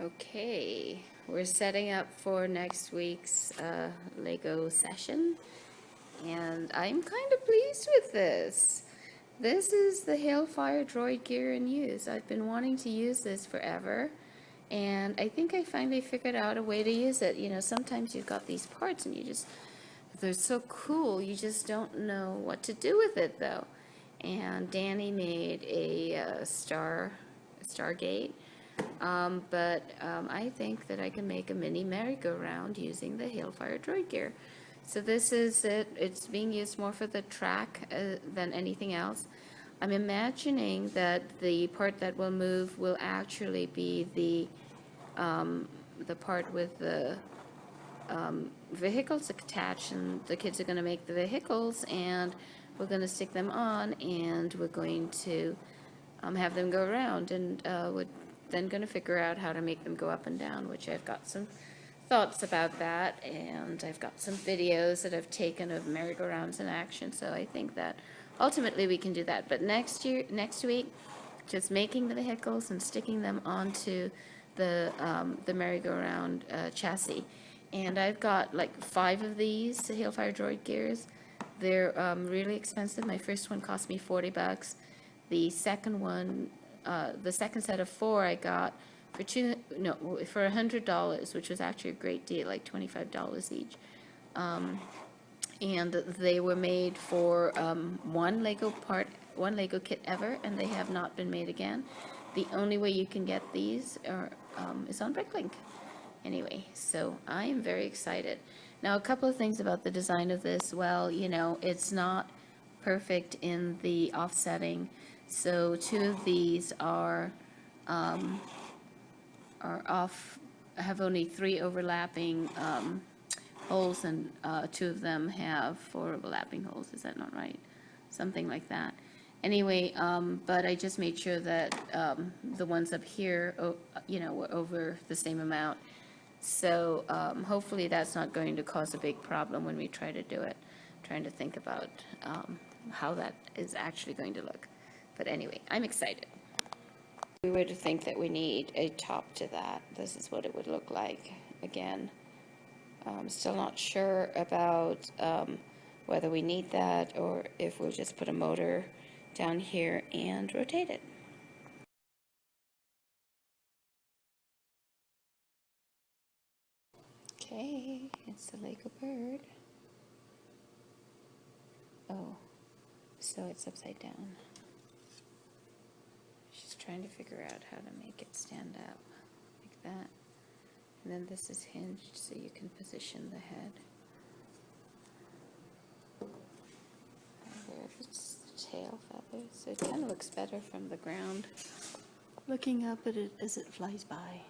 Okay, we're setting up for next week's Lego session, and I'm kind of pleased with this. This is the Hailfire Droid Gear in use. I've been wanting to use this forever, and I think I finally figured out a way to use it. You know, sometimes you've got these parts and they're so cool, you just don't know what to do with it though. And Danny made a Stargate. I think that I can make a mini merry-go-round using the Hailfire Droid Gear. So this is it. It's being used more for the track than anything else. I'm imagining that the part that will move will actually be the part with the vehicles attached, and the kids are going to make the vehicles, and we're going to stick them on, and we're going to have them go around, and we're then going to figure out how to make them go up and down, which I've got some thoughts about that, and I've got some videos that I've taken of merry-go-rounds in action, so I think that ultimately we can do that. But next week, just making the vehicles and sticking them onto the merry-go-round chassis. And I've got like 5 of these Hailfire Droid Gears. They're really expensive. My first one cost me $40. The second one, the second set of 4 I got for $100, which was actually a great deal, like $25 each. And they were made for one Lego kit ever, and they have not been made again. The only way you can get these is on Bricklink. Anyway, so I am very excited. Now, a couple of things about the design of this. Well, you know, it's not perfect in the offsetting. So 2 of these are off, have only 3 overlapping holes, and 2 of them have 4 overlapping holes. Is that not right? Something like that. Anyway, but I just made sure that the ones up here, you know, were over the same amount. So hopefully that's not going to cause a big problem when we try to do it. I'm trying to think about how that is actually going to look. But anyway, I'm excited. If we were to think that we need a top to that, this is what it would look like. Again, I'm still not sure about whether we need that or if we'll just put a motor down here and rotate it. Okay, it's the Lego bird. Oh, so it's upside down. She's trying to figure out how to make it stand up like that. And then this is hinged so you can position the head. And there's the tail feathers. So it kind of looks better from the ground, looking up at it as it flies by.